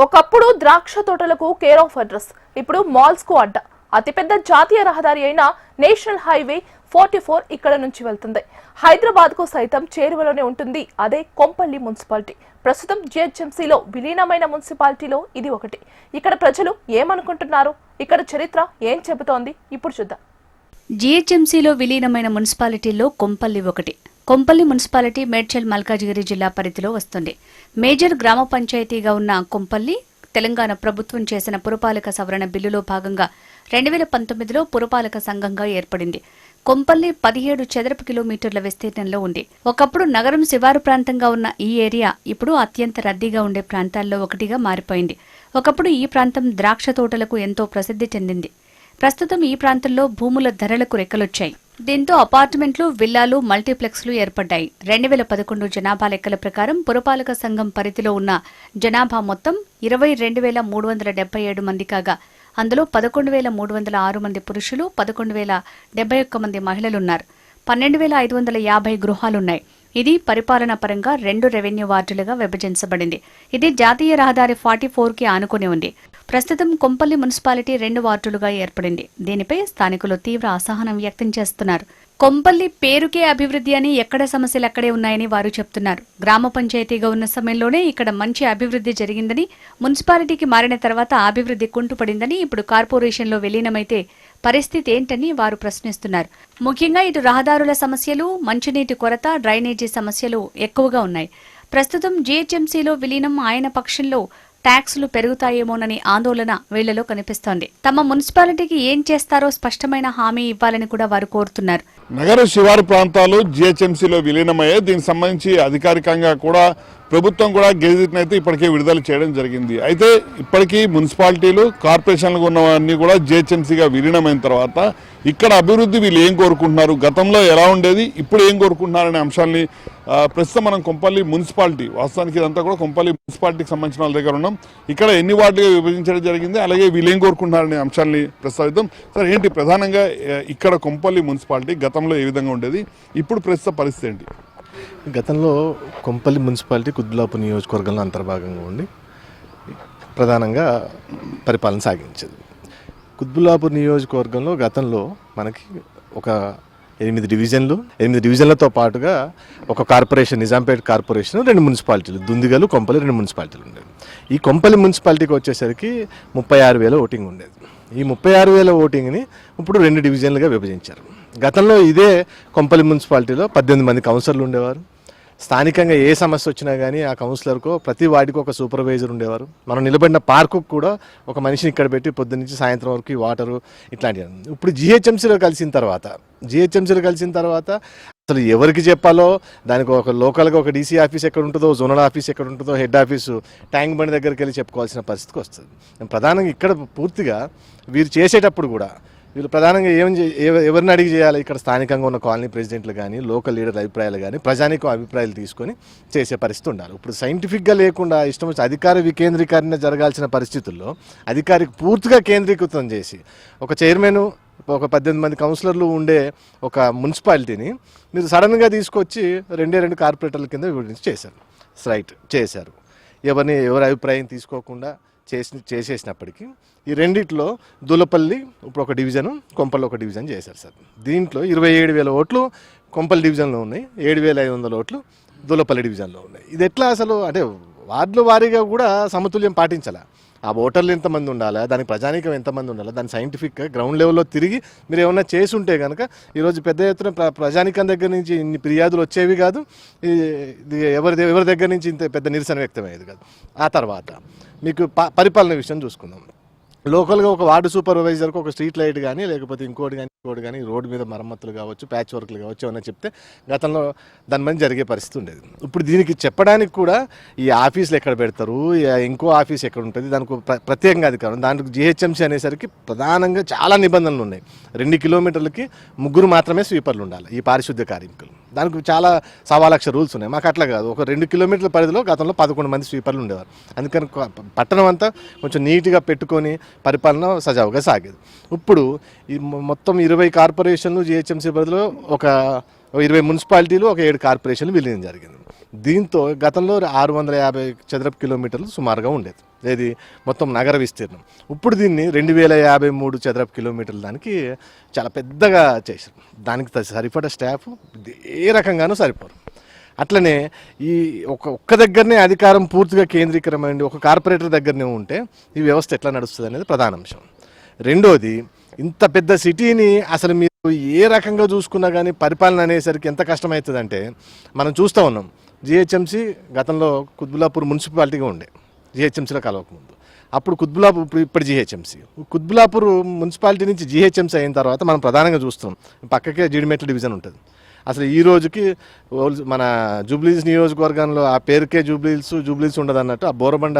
ఒకప్పుడు ద్రాక్ష తోటలకు కేర్ ఆఫ్ అడ్రస్, ఇప్పుడు మాల్స్ కు అడ్డ. అతిపెద్ద జాతీయ రహదారి అయిన నేషనల్ హైవే 44 ఇక్కడ నుంచి వెళ్తుంది. హైదరాబాద్ కు సైతం చేరువలోనే ఉంటుంది అదే కొంపల్లి మున్సిపాలిటీ. ప్రస్తుతం జిహెచ్ఎంసీలో విలీనమైన మున్సిపాలిటీలో ఇది ఒకటి. ఇక్కడ ప్రజలు ఏమనుకుంటున్నారు, ఇక్కడ చరిత్ర ఏం చెబుతోంది, ఇప్పుడు చూద్దాం. జిహెచ్ఎంసీలో విలీనమైన మున్సిపాలిటీల్లో కొంపల్లి ఒకటి. కొంపల్లి మున్సిపాలిటీ మేడ్చల్ మల్కాజిగిరి జిల్లా పరిధిలో వస్తుంది. మేజర్ గ్రామ పంచాయతీగా ఉన్న కొంపల్లి తెలంగాణ ప్రభుత్వం చేసిన పురపాలక సవరణ బిల్లులో భాగంగా 2019లో పురపాలక సంఘంగా ఏర్పడింది. కొంపల్లి 17 చదరపు కిలోమీటర్ల విస్తీర్ణంలో ఉంది. ఒకప్పుడు నగరం శివారు ప్రాంతంగా ఉన్న ఈ ఏరియా ఇప్పుడు అత్యంత రద్దీగా ఉండే ప్రాంతాల్లో ఒకటిగా మారిపోయింది. ఒకప్పుడు ఈ ప్రాంతం ద్రాక్ష తోటలకు ఎంతో ప్రసిద్ధి చెందింది. ప్రస్తుతం ఈ ప్రాంతంలో భూముల ధరలకు రెక్కలొచ్చాయి. దీంతో అపార్ట్మెంట్లు, విల్లాలు, మల్టీప్లెక్స్లు ఏర్పడ్డాయి. 2011 జనాభా లెక్కల ప్రకారం పురపాలక సంఘం పరిధిలో ఉన్న జనాభా మొత్తం 22,377 మంది కాగా అందులో 11,306 మంది పురుషులు, 11,071 మంది మహిళలున్నారు. 12,550 గృహాలున్నాయి. ఇది పరిపాలన పరంగా 2 రెవెన్యూ వార్డులుగా విభజించబడింది. ఇది జాతీయ రహదారి 44కి ఆనుకుని ఉంది. ప్రస్తుతం కొంపల్లి మున్సిపాలిటీ 2 వార్డులుగా ఏర్పడింది. దీనిపై స్థానికులు తీవ్ర అసహనం వ్యక్తం చేస్తున్నారు. కొంపల్లి పేరుకే అభివృద్ధి అని, ఎక్కడ సమస్యలు అక్కడే ఉన్నాయని వారు చెప్తున్నారు. గ్రామ పంచాయతీగా ఉన్న సమయంలోనే ఇక్కడ మంచి అభివృద్ధి జరిగిందని, మున్సిపాలిటీకి మారిన తర్వాత అభివృద్ధి కుంటుపడిందని, ఇప్పుడు కార్పొరేషన్లో విలీనమైతే పరిస్థితి ఏంటని వారు ప్రశ్నిస్తున్నారు. ముఖ్యంగా ఇటు రహదారుల సమస్యలు, మంచినీటి కొరత, డ్రైనేజీ సమస్యలు ఎక్కువగా ఉన్నాయి. ప్రస్తుతం జీహెచ్ఎంసీలో విలీనం ఆయన పక్షంలో ట్యాక్సులు పెరుగుతాయేమోనని ఆందోళన వీళ్లలో కనిపిస్తోంది. తమ మున్సిపాలిటీకి ఏం చేస్తారో స్పష్టమైన హామీ ఇవ్వాలని కూడా వారు కోరుతున్నారు. నగర శివారు ప్రాంతాలు జీహెచ్ఎంసీలో విలీనమయ్యాయి. దీనికి సంబంధించి అధికారికంగా కూడా ప్రభుత్వం కూడా గెజిట్ని అయితే ఇప్పటికే విడుదల చేయడం జరిగింది. అయితే ఇప్పటికీ మున్సిపాలిటీలు, కార్పొరేషన్లు ఉన్నవన్నీ కూడా జీహెచ్ఎంసీగా విలీనమైన తర్వాత ఇక్కడ అభివృద్ధి వీళ్ళు ఏం కోరుకుంటున్నారు, గతంలో ఎలా ఉండేది, ఇప్పుడు ఏం కోరుకుంటున్నారనే అంశాన్ని ప్రస్తుతం మనం కొంపల్లి మున్సిపాలిటీ, వాస్తవానికి ఇదంతా కూడా కొంపల్లి మున్సిపాలిటీకి సంబంధించిన వాళ్ళ దగ్గర ఉన్నాం. ఇక్కడ ఎన్ని వార్డులుగా విభజించడం జరిగింది, అలాగే వీళ్ళు ఏం కోరుకుంటున్నారనే అంశాన్ని ప్రస్తావిద్దాం. సార్, ఏంటి ప్రధానంగా ఇక్కడ కొంపల్లి మున్సిపాలిటీ గతంలో ఏ విధంగా ఉండేది, ఇప్పుడు ప్రస్తుత పరిస్థితి ఏంటి? గతంలో కొంపల్లి మున్సిపాలిటీ కుత్బుల్లాపూర్ నియోజకవర్గంలో అంతర్భాగంగా ఉండి ప్రధానంగా పరిపాలన సాగించేది. కుత్బుల్లాపూర్ నియోజకవర్గంలో గతంలో మనకి ఒక 8 డివిజన్లతో పాటుగా ఒక కార్పొరేషన్, నిజాంపేట కార్పొరేషన్, 2 మున్సిపాలిటీలు, దుందిగలు, కొంపల్లి 2 మున్సిపాలిటీలు ఉండేవి. ఈ కొంపల్లి మున్సిపాలిటీకి వచ్చేసరికి 36,000 ఓటింగ్ ఉండేది. ఈ 36,000 ఓటింగ్ని ఇప్పుడు 2 డివిజన్లుగా విభజించారు. గతంలో ఇదే కొంపల్లి మున్సిపాలిటీలో 18 మంది కౌన్సిలర్లు ఉండేవారు. స్థానికంగా ఏ సమస్య వచ్చినా కానీ ఆ కౌన్సిలర్కు ప్రతి వార్డుకు ఒక సూపర్వైజర్ ఉండేవారు. మనం నిలబడిన పార్కు కూడా ఒక మనిషిని ఇక్కడ పెట్టి పొద్దున్న నుంచి సాయంత్రం వరకు వాటరు ఇట్లాంటివి. ఇప్పుడు జిహెచ్ఎంసీలో కలిసిన తర్వాత అసలు ఎవరికి చెప్పాలో, దానికి ఒక లోకల్గా ఒక డీసీ ఆఫీస్ ఎక్కడ ఉంటుందో, జోనల్ ఆఫీస్ ఎక్కడ ఉంటుందో, హెడ్ ఆఫీసు ట్యాంక్ బండి దగ్గరికి వెళ్ళి చెప్పుకోవాల్సిన పరిస్థితికి వస్తుంది. ప్రధానంగా ఇక్కడ పూర్తిగా వీరు చేసేటప్పుడు కూడా వీళ్ళు ప్రధానంగా ఎవరిని అడిగి చేయాలి, ఇక్కడ స్థానికంగా ఉన్న కాలనీ ప్రెసిడెంట్లు కానీ, లోకల్ లీడర్ అభిప్రాయాలు కానీ, ప్రజానికో అభిప్రాయాలు తీసుకొని చేసే పరిస్థితి ఉండాలి. ఇప్పుడు సైంటిఫిక్గా లేకుండా ఇష్టం వచ్చి అధికార వికేంద్రీకరణ జరగాల్సిన పరిస్థితుల్లో అధికారికి పూర్తిగా కేంద్రీకృతం చేసి ఒక చైర్మన్, ఒక 18 మంది కౌన్సిలర్లు ఉండే ఒక మున్సిపాలిటీని మీరు సడన్గా తీసుకొచ్చి 2 కార్పొరేటర్ల కింద విభజించి చేశారు. ఎవరి అభిప్రాయం తీసుకోకుండా చేసేసినప్పటికీ ఈ రెండిట్లో దూలపల్లి ఇప్పుడు ఒక డివిజను, కొంపల్లి ఒక డివిజన్ చేశారు సార్. దీంట్లో 27,000 ఓట్లు కొంపల్లి డివిజన్లో ఉన్నాయి, 7,500 ఓట్లు దూలపల్లి డివిజన్లో ఉన్నాయి. ఇది ఎట్లా అసలు అంటే వార్డుల వారీగా కూడా సమతుల్యం పాటించాలా? ఆ ఓటర్లు ఎంతమంది ఉండాలా, దానికి ప్రజానీకం ఎంతమంది ఉండాలా, దాని సైంటిఫిక్గా గ్రౌండ్ లెవెల్లో తిరిగి మీరు ఏమన్నా చేసి ఉంటే కనుక ఈరోజు పెద్ద ఎత్తున ప్రజానీకం దగ్గర నుంచి ఇన్ని ఫిర్యాదులు వచ్చేవి కాదు, ఎవరి దగ్గర నుంచి ఇంత పెద్ద నిరసన వ్యక్తమయ్యేది కాదు. ఆ తర్వాత మీకు పరిపాలన విషయం చూసుకుందాం. లోకల్గా ఒక వార్డు సూపర్వైజర్కి ఒక స్ట్రీట్ లైట్ కానీ, లేకపోతే ఇంకోటి కానీ రోడ్డు మీద మరమ్మతులు కావచ్చు, ప్యాచ్ వర్క్లు కావచ్చు, ఏమన్నా చెప్తే గతంలో దాని మంది జరిగే పరిస్థితి ఉండేది. ఇప్పుడు దీనికి చెప్పడానికి కూడా ఈ ఆఫీసులు ఎక్కడ పెడతారు, ఇంకో ఆఫీస్ ఎక్కడ ఉంటుంది, దానికి ప్రత్యేకంగా అధికారం, దానికి జిహెచ్ఎంసీ అనేసరికి ప్రధానంగా చాలా నిబంధనలు ఉన్నాయి. 2 కిలోమీటర్లకి 3 మాత్రమే స్వీపర్లు ఉండాలి ఈ పారిశుద్ధ్య కార్మికులు. దానికి చాలా 1,00,000 రూల్స్ ఉన్నాయి. మాకు అట్లా కాదు, ఒక 2 కిలోమీటర్ల పరిధిలో గతంలో 11 మంది స్వీపర్లు ఉండేవారు. అందుకని పట్టణం అంతా కొంచెం నీట్గా పెట్టుకొని పరిపాలన సజావుగా సాగేది. ఇప్పుడు ఈ మొత్తం 20 కార్పొరేషన్లు జిహెచ్ఎంసీ పరిధిలో ఒక 20 మున్సిపాలిటీలు, ఒక 7 కార్పొరేషన్లు విలీనం జరిగింది. దీంతో గతంలో 650 చదరపు కిలోమీటర్లు సుమారుగా ఉండేది, ఏది మొత్తం నగర విస్తీర్ణం. ఇప్పుడు దీన్ని 2053 చదరపు కిలోమీటర్ల దానికి చాలా పెద్దగా చేశారు. దానికి సరిపడా స్టాఫ్ ఏ రకంగానూ సరిపోరు. అట్లనే ఈ ఒక్క దగ్గరనే అధికారం పూర్తిగా కేంద్రీకరమైంది, ఒక కార్పొరేటర్ దగ్గరనే ఉంటే ఈ వ్యవస్థ ఎట్లా నడుస్తుంది అనేది ప్రధాన అంశం. రెండోది, ఇంత పెద్ద సిటీని అసలు మీరు ఏ రకంగా చూసుకున్నా కానీ పరిపాలన అనేసరికి ఎంత కష్టమవుతుందంటే మనం చూస్తూ ఉన్నాం. జిహెచ్ఎంసీ గతంలో కుత్బుల్లాపూర్ మున్సిపాలిటీగా ఉండే, జిహెచ్ఎంసీలో కలవకముందు. అప్పుడు కుత్బుల్లాపూర్, ఇప్పుడు జిహెచ్ఎంసీ. కుత్బుల్లాపూర్ మున్సిపాలిటీ నుంచి జిహెచ్ఎంసీ అయిన తర్వాత మనం ప్రధానంగా చూస్తున్నాం పక్కకే జీడిమెట్ల డివిజన్ ఉంటుంది. అసలు ఈ రోజుకి మన జూబ్లీస్ నియోజకవర్గంలో ఆ పేరుకే జూబ్లీస్ ఉండదు అన్నట్టు ఆ బోరబండ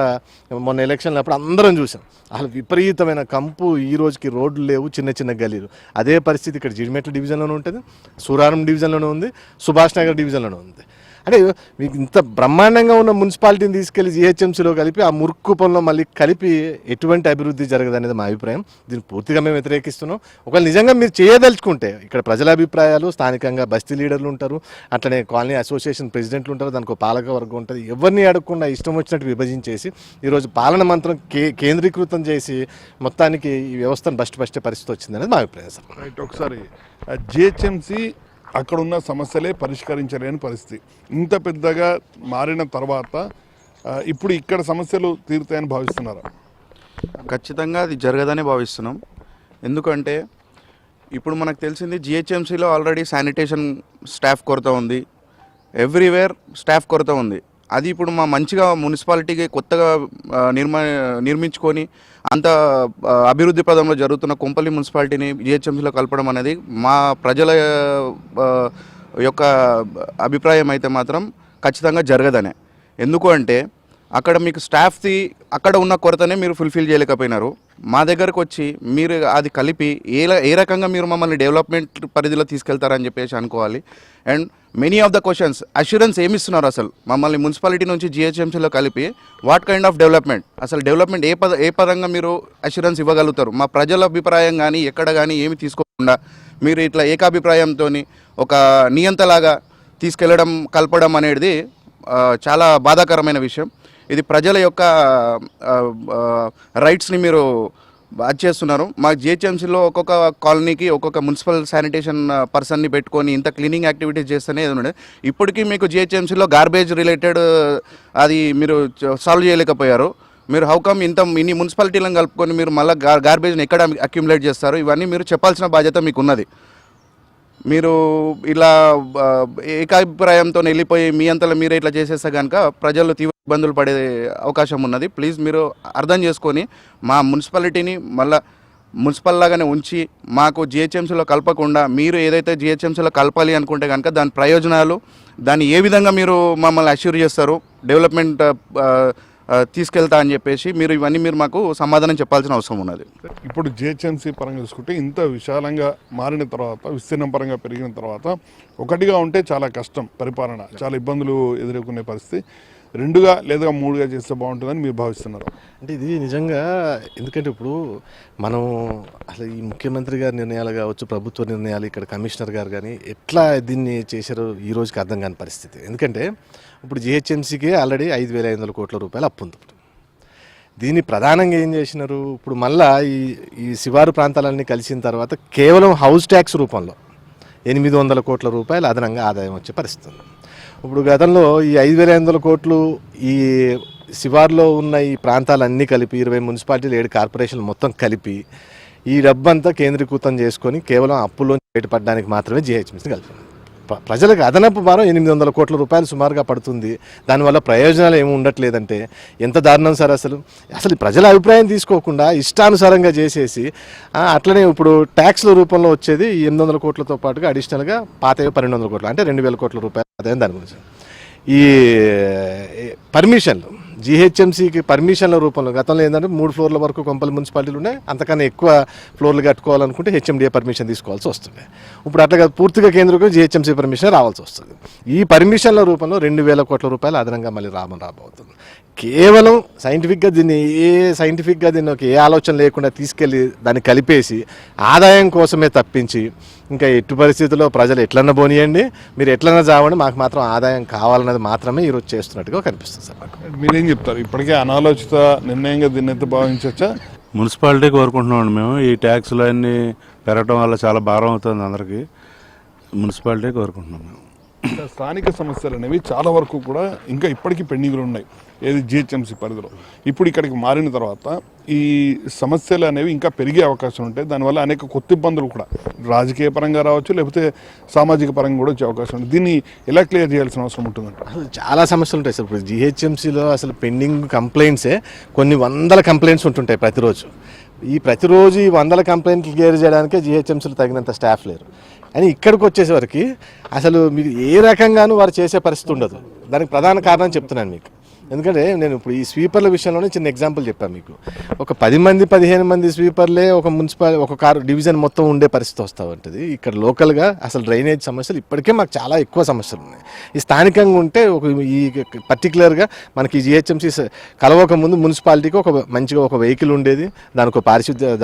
మొన్న ఎలక్షన్లు అప్పుడు అందరం చూసాం. అసలు విపరీతమైన కంపు, ఈ రోజుకి రోడ్లు లేవు, చిన్న చిన్న గలీలు. అదే పరిస్థితి ఇక్కడ జీడిమెట్ల డివిజన్లోనే ఉంటుంది, సూరారం డివిజన్లోనే ఉంది, సుభాష్ నగర్ డివిజన్లోనే ఉంది. అంటే మీకు ఇంత బ్రహ్మాండంగా ఉన్న మున్సిపాలిటీని తీసుకెళ్లి జిహెచ్ఎంసీలో కలిపి ఆ మురుక్కు పనులు మళ్ళీ కలిపి ఎటువంటి అభివృద్ధి జరగదు అనేది మా అభిప్రాయం. దీన్ని పూర్తిగా మేము వ్యతిరేకిస్తున్నాం. ఒకవేళ నిజంగా మీరు చేయదలుచుకుంటే ఇక్కడ ప్రజల అభిప్రాయాలు, స్థానికంగా బస్తీ లీడర్లు ఉంటారు, అట్లనే కాలనీ అసోసియేషన్ ప్రెసిడెంట్లు ఉంటారు, దానికి ఒక పాలక వర్గం ఉంటుంది. ఎవరిని అడగకుండా ఇష్టం వచ్చినట్టు విభజించేసి ఈరోజు పాలన మంత్రం కేంద్రీకృతం చేసి మొత్తానికి ఈ వ్యవస్థను బస్టే పరిస్థితి వచ్చింది అనేది మా అభిప్రాయం సార్. రైట్, ఒకసారి జిహెచ్ఎంసీ అక్కడ ఉన్న సమస్యలే పరిష్కరించలేని పరిస్థితి. ఇంత పెద్దగా మారిన తర్వాత ఇప్పుడు ఇక్కడ సమస్యలు తీరుతాయని భావిస్తున్నారా? ఖచ్చితంగా అది జరగదని భావిస్తున్నాం. ఎందుకంటే ఇప్పుడు మనకు తెలిసింది జిహెచ్ఎంసీలో ఆల్రెడీ శానిటేషన్ స్టాఫ్ కొరత ఉంది, ఎవ్రీవేర్ స్టాఫ్ కొరత ఉంది. అది ఇప్పుడు మా మంచిగా మున్సిపాలిటీకి కొత్తగా నిర్మించుకొని అంత అభివృద్ధి పదంలో జరుగుతున్న కొంపల్లి మున్సిపాలిటీని జిహెచ్ఎంసీలో కలపడం అనేది మా ప్రజల యొక్క అభిప్రాయం అయితే మాత్రం ఖచ్చితంగా జరగదనే. ఎందుకు అంటే అక్కడ మీకు స్టాఫ్ది అక్కడ ఉన్న కొరతనే మీరు ఫుల్ఫిల్ చేయలేకపోయినారు. మా దగ్గరకు వచ్చి మీరు అది కలిపి ఏ రకంగా మీరు మమ్మల్ని డెవలప్మెంట్ పరిధిలో తీసుకెళ్తారని చెప్పేసి అనుకోవాలి. And many of the questions assurance ఏమిస్తున్నారు అసలు మమ్మల్ని మున్సిపాలిటీ నుంచి జిహెచ్ఎంసీలో కలిపి వాట్ కైండ్ ఆఫ్ డెవలప్మెంట్, అసలు డెవలప్మెంట్ ఏ పరంగా మీరు అష్యూరెన్స్ ఇవ్వగలుగుతారు? మా ప్రజల అభిప్రాయం కానీ ఎక్కడ కానీ ఏమి తీసుకోకుండా మీరు ఇట్లా ఏకాభిప్రాయంతో ఒక నియంతలాగా తీసుకెళ్లడం, కలపడం అనేది చాలా బాధాకరమైన విషయం. ఇది ప్రజల యొక్క రైట్స్ని మీరు అది చేస్తున్నారు. మా జిహెచ్ఎంసీలో ఒక్కొక్క కాలనీకి ఒక్కొక్క మున్సిపల్ శానిటేషన్ పర్సన్ని పెట్టుకొని ఇంత క్లీనింగ్ యాక్టివిటీస్ చేస్తేనే ఏదైనా ఇప్పటికీ మీకు జిహెచ్ఎంసీలో గార్బేజ్ రిలేటెడ్ అది మీరు సాల్వ్ చేయలేకపోయారు. మీరు హౌకమ్ ఇన్ని మున్సిపాలిటీలను కలుపుకొని మీరు మళ్ళీ గార్బేజ్ని ఎక్కడ అక్యుములేట్ చేస్తారు? ఇవన్నీ మీరు చెప్పాల్సిన బాధ్యత మీకు ఉన్నది. మీరు ఇలా ఏకాభిప్రాయంతో వెళ్ళిపోయి మీ అంతలో మీరే ఇట్లా చేసేస్తే కనుక ప్రజలు తీవ్ర ఇబ్బందులు పడే అవకాశం ఉన్నది. ప్లీజ్ మీరు అర్థం చేసుకొని మా మున్సిపాలిటీని మళ్ళీ మున్సిపల్ లాగానే ఉంచి మాకు జిహెచ్ఎంసీలో కలపకుండా మీరు ఏదైతే జిహెచ్ఎంసీలో కలపాలి అనుకుంటే కనుక దాని ప్రయోజనాలు, దాన్ని ఏ విధంగా మీరు మమ్మల్ని అష్యూర్ చేస్తారు, డెవలప్మెంట్ తీసుకెళ్తా అని చెప్పేసి ఇవన్నీ మీరు మాకు సమాధానం చెప్పాల్సిన అవసరం ఉన్నది. ఇప్పుడు జిహెచ్ఎంసీ పరంగా చూసుకుంటే ఇంత విశాలంగా మారిన తర్వాత, విస్తీర్ణం పరంగా పెరిగిన తర్వాత ఒకటిగా ఉంటే చాలా కష్టం, పరిపాలన చాలా ఇబ్బందులు ఎదుర్కొనే పరిస్థితి. 2గా లేదా 3గా చేస్తే బాగుంటుందని మీరు భావిస్తున్నారు? అంటే ఇది నిజంగా, ఎందుకంటే ఇప్పుడు మనం అసలు ఈ ముఖ్యమంత్రి గారి నిర్ణయాలు కావచ్చు, ప్రభుత్వ నిర్ణయాలు, ఇక్కడ కమిషనర్ గారు కానీ ఎట్లా దీన్ని చేశారో ఈ రోజుకి అర్థం కాని పరిస్థితి. ఎందుకంటే ఇప్పుడు జిహెచ్ఎంసీకి ఆల్రెడీ 5,500 కోట్ల రూపాయలు అప్పు ఉంది. దీన్ని ప్రధానంగా ఏం చేసినారు, ఇప్పుడు మళ్ళా ఈ శివారు ప్రాంతాలన్నీ కలిసిన తర్వాత కేవలం హౌస్ ట్యాక్స్ రూపంలో 800 కోట్ల రూపాయలు అదనంగా ఆదాయం వచ్చే పరిస్థితి ఉంది. ఇప్పుడు గతంలో ఈ 5,500 కోట్లు ఈ శివార్లో ఉన్న ఈ ప్రాంతాలన్నీ కలిపి 20 మున్సిపాలిటీలు 7 కార్పొరేషన్లు మొత్తం కలిపి ఈ డబ్బంతా కేంద్రీకృతం చేసుకొని కేవలం అప్పుల్లోంచి బయటపడడానికి మాత్రమే జిహెచ్ఎంసీ కలిపింది. ప్రజలకు అదనపు భారం 800 కోట్ల రూపాయలు సుమారుగా పడుతుంది. దానివల్ల ప్రయోజనాలు ఏమి ఉండట్లేదంటే ఎంత దారుణం సార్. అసలు ప్రజల అభిప్రాయం తీసుకోకుండా ఇష్టానుసారంగా చేసేసి అట్లనే ఇప్పుడు ట్యాక్స్ల రూపంలో వచ్చేది 800 కోట్లతో పాటుగా అడిషనల్గా పాతవి 1200 కోట్లు, అంటే 2,000 కోట్ల రూపాయలు ఆదాయం. దాని గురించి ఈ పర్మిషన్లు, జిహెచ్ఎంసీకి పర్మిషన్ల రూపంలో గతంలో ఏంటంటే 3 ఫ్లోర్ల వరకు కొంపల్లి మున్సిపాలిటీలు ఉన్నాయి, అంతకన్నా ఎక్కువ ఫ్లోర్లు కట్టుకోవాలనుకుంటే హెచ్ఎండిఏ పర్మిషన్ తీసుకోవాల్సి వస్తుంది. ఇప్పుడు అట్లా పూర్తిగా కేంద్రంలో జిహెచ్ఎంసీ పర్మిషన్ రావాల్సి వస్తుంది. ఈ పర్మిషన్ల రూపంలో 2,000 కోట్ల రూపాయలు అదనంగా మళ్ళీ రాబోతుంది. కేవలం సైంటిఫిక్గా దీన్ని ఒక ఏ ఆలోచన లేకుండా తీసుకెళ్ళి దాన్ని కలిపేసి ఆదాయం కోసమే తప్పించి ఇంకా ఎట్టి పరిస్థితుల్లో ప్రజలు ఎట్లన్నా పోనీయండి, మీరు ఎట్లన్నా చావండి, మాకు మాత్రం ఆదాయం కావాలన్నది మాత్రమే ఈరోజు చేస్తున్నట్టుగా కనిపిస్తుంది సార్ నాకు. మీరేం చెప్తారు? ఇప్పటికే అనాలోచిత నిర్ణయంగా దీన్ని అయితే భావించవచ్చా? మున్సిపాలిటీ కోరుకుంటున్నామండి మేము. ఈ ట్యాక్సులు అన్నీ పెరగడం వల్ల చాలా భారం అవుతుంది అందరికీ. మున్సిపాలిటీ కోరుకుంటున్నాం మేము. ఇంకా స్థానిక సమస్యలు అనేవి చాలా వరకు కూడా ఇంకా ఇప్పటికీ పెండింగ్లు ఉన్నాయి, ఏది జిహెచ్ఎంసీ పరిధిలో. ఇప్పుడు ఇక్కడికి మారిన తర్వాత ఈ సమస్యలు అనేవి ఇంకా పెరిగే అవకాశం ఉంటాయి. దానివల్ల అనేక కొత్త ఇబ్బందులు కూడా రాజకీయ పరంగా రావచ్చు, లేకపోతే సామాజిక పరంగా కూడా వచ్చే అవకాశం ఉంటుంది. దీన్ని ఎలా క్లియర్ చేయాల్సిన అవసరం ఉంటుందంట? అసలు చాలా సమస్యలు ఉంటాయి సార్. ఇప్పుడు జిహెచ్ఎంసీలో అసలు పెండింగ్ కంప్లైంట్సే కొన్ని వందల కంప్లైంట్స్ ఉంటుంటాయి ప్రతిరోజు. ప్రతిరోజు ఈ వందల కంప్లైంట్లు క్లియర్ చేయడానికే జిహెచ్ఎంసీలో తగినంత స్టాఫ్ లేరు. అని ఇక్కడికి వచ్చేసరికి అసలు మీరు ఏ రకంగానూ వారు చేసే పరిస్థితి ఉండదు. దానికి ప్రధాన కారణం చెప్తున్నాను మీకు. ఎందుకంటే నేను ఇప్పుడు ఈ స్వీపర్ల విషయంలోనే చిన్న ఎగ్జాంపుల్ చెప్పాను మీకు. ఒక 10 మంది 15 మంది స్వీపర్లే ఒక కారు డివిజన్ మొత్తం ఉండే పరిస్థితి వస్తూ ఉంటుంది. ఇక్కడ లోకల్గా అసలు డ్రైనేజ్ సమస్యలు ఇప్పటికే మాకు చాలా ఎక్కువ సమస్యలు ఉన్నాయి. ఈ స్థానికంగా ఉంటే ఈ పర్టికులర్గా మనకి జిహెచ్ఎంసీ కలవక ముందు మున్సిపాలిటీకి మంచిగా ఒక వెహికల్ ఉండేది,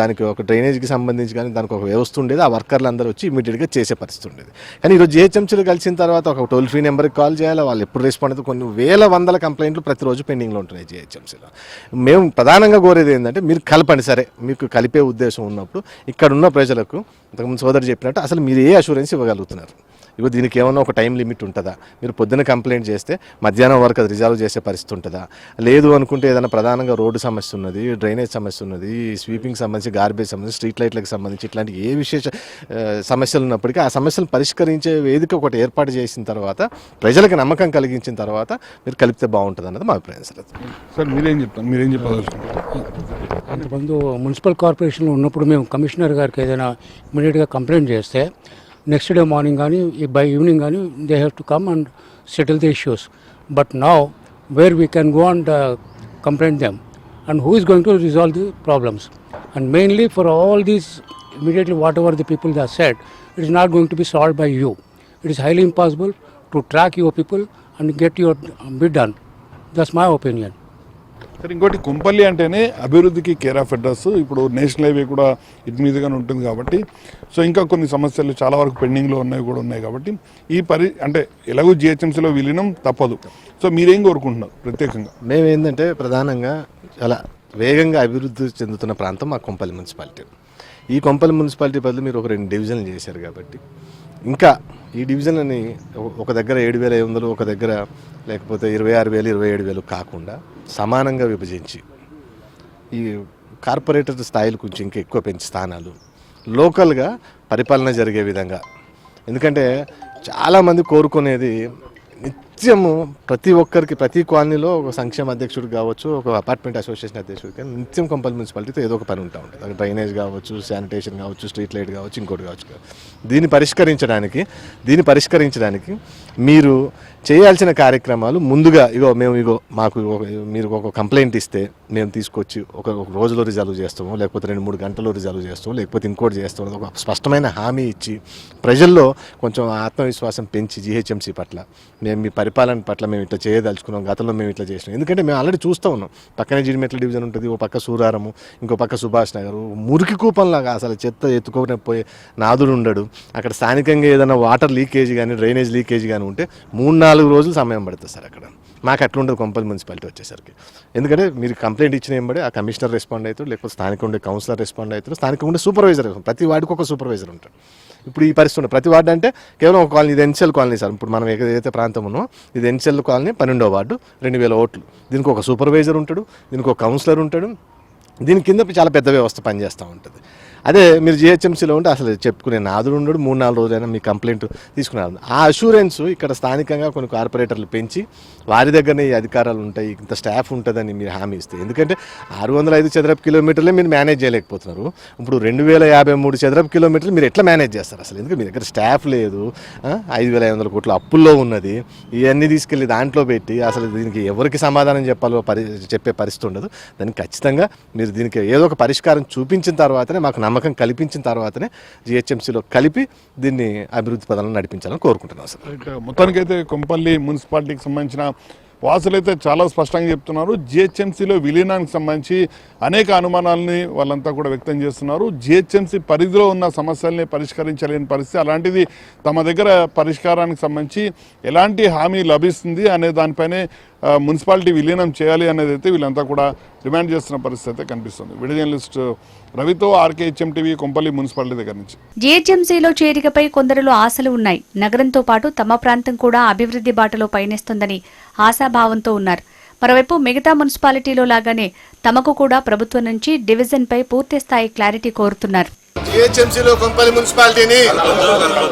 దానికి ఒక డ్రైనేజ్కి సంబంధించి కానీ దానికి ఒక వ్యవస్థ ఉండేది. ఆ వర్కర్లు అందరూ వచ్చి ఇమీడియట్గా చేసే పరిస్థితి ఉండేది. కానీ ఈరోజు జిహెచ్ఎంసీలు కలిసిన తర్వాత ఒక టోల్ ఫ్రీ నెంబర్కి కాల్ చేయాలి, వాళ్ళు ఎప్పుడు రెస్పాండ్ అయితే కొన్ని వేల వందల కంప్లైంట్లు ప్రతిరోజు పెండింగ్లో ఉంటున్నాయి జిహెచ్ఎంసీలో. మేము ప్రధానంగా కోరేది ఏంటంటే మీరు కలపండి. సరే, మీకు కలిపే ఉద్దేశం ఉన్నప్పుడు ఇక్కడ ఉన్న ప్రజలకు ఇంతకుముందు సోదరు చెప్పినట్టు అసలు మీరు ఏ అష్యూరెన్స్ ఇవ్వగలుగుతున్నారు? ఇగో దీనికి ఏమన్నా ఒక టైం లిమిట్ ఉంటుందా? మీరు పొద్దున కంప్లైంట్ చేస్తే మధ్యాహ్నం వరకు అది రిజాల్వ్ చేసే పరిస్థితి ఉంటుందా? లేదు అనుకుంటే ఏదైనా ప్రధానంగా రోడ్డు సమస్య ఉన్నది, డ్రైనేజ్ సమస్య ఉన్నది, స్వీపింగ్ సంబంధించి, గార్బేజ్ సంబంధించి, స్ట్రీట్ లైట్లకు సంబంధించి ఇట్లాంటి ఏ విశేష సమస్యలు ఉన్నప్పటికీ ఆ సమస్యలు పరిష్కరించే వేదిక ఒకటి ఏర్పాటు చేసిన తర్వాత ప్రజలకు నమ్మకం కలిగించిన తర్వాత మీరు కలిపితే బాగుంటుంది అన్నది మా అభిప్రాయం సార్. సార్ మీరేం చెప్తారు? మీరేం చెప్పదలుచుకుంటారు? అంతకుముందు మున్సిపల్ కార్పొరేషన్లో ఉన్నప్పుడు మేము కమిషనర్ గారికి ఏదైనా ఇమీడియట్గా కంప్లైంట్ చేస్తే నెక్స్ట్ డే మార్నింగ్ కానీ బై ఈవినింగ్ కానీ they have to come and settle the issues. But now where we can go and complaint them and who is going to resolve the problems. And mainly for all these immediately whatever the people have said, it is not going to be solved by you. It is highly impossible to track your people and get your bid done. That's my opinion. సరే, ఇంకోటి కుంపల్లి అంటేనే అభివృద్ధికి care of address. ఇప్పుడు national highway కూడా ఇటు మీదుగానే ఉంటుంది కాబట్టి so ఇంకా కొన్ని సమస్యలు చాలా వరకు పెండింగ్లో ఉన్నాయి కాబట్టి అంటే ఎలాగో జిహెచ్ఎంసీలో విలీనం తప్పదు. సో మీరేం కోరుకుంటున్నారు ప్రత్యేకంగా? మేము ఏంటంటే ప్రధానంగా చాలా వేగంగా అభివృద్ధి చెందుతున్న ప్రాంతం మా కొంపల్లి మున్సిపాలిటీ. ఈ కొంపల్లి మున్సిపాలిటీ బదులు మీరు ఒక 2 డివిజన్లు చేశారు కాబట్టి ఇంకా ఈ డివిజన్లని ఒక దగ్గర 7,500, ఒక దగ్గర లేకపోతే 26,000, 27,000 కాకుండా సమానంగా విభజించి ఈ కార్పొరేటర్ స్థాయిలు కొంచెం ఇంకా ఎక్కువ పెంచి స్థానాలు లోకల్గా పరిపాలన జరిగే విధంగా. ఎందుకంటే చాలామంది కోరుకునేది నిత్యము ప్రతి ఒక్కరికి ప్రతి కాలనీలో ఒక సంక్షేమ అధ్యక్షుడు కావచ్చు, ఒక అపార్ట్మెంట్ అసోసియేషన్ అధ్యక్షుడు కానీ నిత్యం కొంపల్లి మున్సిపాలిటీతో ఏదో ఒక పని ఉంటా ఉంటుంది. అది డ్రైనేజ్ కావచ్చు, శానిటేషన్ కావచ్చు, స్ట్రీట్ లైట్ కావచ్చు, ఇంకోటి కావచ్చు. దీన్ని పరిష్కరించడానికి మీరు చేయాల్సిన కార్యక్రమాలు ముందుగా మీరు ఒక కంప్లైంట్ ఇస్తే మేము తీసుకొచ్చి ఒక రోజులో రిజాల్వ్ చేస్తాము, లేకపోతే 2-3 గంటల్లో రిజాల్వ్ చేస్తాము, లేకపోతే ఇంకోటి చేస్తాము. ఒక స్పష్టమైన హామీ ఇచ్చి ప్రజల్లో కొంచెం ఆత్మవిశ్వాసం పెంచి జిహెచ్ఎంసీ పట్ల మేము మీ పరిపాలన పట్ల మేము ఇట్లా చేయదలుచుకున్నాం, గతంలో మేము ఇట్లా చేసినాం. ఎందుకంటే మేము ఆల్రెడీ చూస్తూ ఉన్నాం, పక్కనే జీడిమెట్ల డివిజన్ ఉంటుంది, ఓ పక్క సూరారము, ఇంకో పక్క సుభాష్ నగర్, మురికి కూపంలాగా అసలు చెత్త ఎత్తుకొని పోయే నాదుడు ఉండడు. అక్కడ స్థానికంగా ఏదైనా వాటర్ లీకేజ్ కానీ డ్రైనేజ్ లీకేజ్ కానీ ఉంటే 3-4 రోజులు సమయం పడుతుంది సార్ అక్కడ. మాకు అట్లా ఉండదు కొంపల్లి మున్సిపాలిటీ వచ్చేసరికి. ఎందుకంటే మీరు కంప్లైంట్ ఇచ్చిన ఏంబడి ఆ కమిషనర్ రెస్పాండ్ అవుతారు, లేకపోతే స్థానికంగా ఉండే కౌన్సిలర్ రెస్పాండ్ అవుతారు, స్థానికంగా ఉండే సూపర్వైజర్, ప్రతి వార్డుకి ఒక సూపర్వైజర్ ఉంటాడు. ఇప్పుడు ఈ పరిస్థితి ఉంది. ప్రతి వార్డు అంటే కేవలం ఒక కాలనీ, ఇది ఎన్సిఎల్ కాలనీ సార్. ఇప్పుడు మనం ఏదైతే ప్రాంతం ఉన్నో ఇది ఎన్సిఎల్ కాలనీ, 12వ వార్డు, 2,000 ఓట్లు. దీనికి ఒక సూపర్వైజర్ ఉంటాడు, దీనికి ఒక కౌన్సిలర్ ఉంటాడు, దీని కింద చాలా పెద్ద వ్యవస్థ పనిచేస్తూ ఉంటుంది. అదే మీరు జిహెచ్ఎంసీలో ఉంటే అసలు చెప్పుకునే నాదుడు ఉండడు, 3-4 రోజులైనా మీ కంప్లైంట్ తీసుకున్నారు. ఆ అష్యూరెన్స్ ఇక్కడ స్థానికంగా కొన్ని కార్పొరేటర్లు పెంచి వారి దగ్గరనే ఈ అధికారాలు ఉంటాయి, ఇంత స్టాఫ్ ఉంటుందని మీరు హామీ ఇస్తే. ఎందుకంటే 605 చదరపు కిలోమీటర్లే మీరు మేనేజ్ చేయలేకపోతున్నారు. ఇప్పుడు 2,053 చదరపు కిలోమీటర్లు మీరు ఎట్లా మేనేజ్ చేస్తారు అసలు? ఎందుకంటే మీ దగ్గర స్టాఫ్ లేదు, 5,500 కోట్ల అప్పుల్లో ఉన్నది. ఇవన్నీ తీసుకెళ్ళి దాంట్లో పెట్టి అసలు దీనికి ఎవరికి సమాధానం చెప్పే పరిస్థితి ఉండదు. దానికి ఖచ్చితంగా మీరు దీనికి ఏదో ఒక పరిష్కారం చూపించిన తర్వాతనే, మాకు నమ్మకం కల్పించిన తర్వాతనే జిహెచ్ఎంసీలో కలిపి దీన్ని అభివృద్ధి పదాలను నడిపించాలని కోరుకుంటున్నాం సార్. మొత్తానికైతే కొంపల్లి మున్సిపాలిటీకి సంబంధించిన వాసులైతే చాలా స్పష్టంగా చెప్తున్నారు. జిహెచ్ఎంసీలో విలీనానికి సంబంధించి అనేక అనుమానాలని వాళ్ళంతా కూడా వ్యక్తం చేస్తున్నారు. జిహెచ్ఎంసీ పరిధిలో ఉన్న సమస్యల్ని పరిష్కరించలేని పరిస్థితి, అలాంటిది తమ దగ్గర పరిష్కారానికి సంబంధించి ఎలాంటి హామీ లభిస్తుంది అనే దానిపైనే మున్సిపాలిటీ విలీనం చేయాలి అనేది అయితే వీళ్ళంతా కూడా డిమాండ్ చేస్తున్న పరిస్థితి అయితే కనిపిస్తుంది. వీడియో జర్నలిస్ట్ రవితో RKHM TV కొంపల్లి మున్సిపాలిటీ దగ్గర నుంచి. జీహెచ్ఎంసీలో చేరికపై కొందరిలో ఆశలు ఉన్నాయి. నగరంతో పాటు తమ ప్రాంతం కూడా అభివృద్ధి బాటలో పయనిస్తుందని ఆశాభావంతో ఉన్నారు. మరోవైపు మిగతా మున్సిపాలిటీలో లాగానే తమకు కూడా ప్రభుత్వం నుంచి డివిజన్పై పూర్తి స్థాయి క్లారిటీ కోరుతున్నారు. జీహెచ్ఎంసీలో కొంపల్లి మున్సిపాలిటీని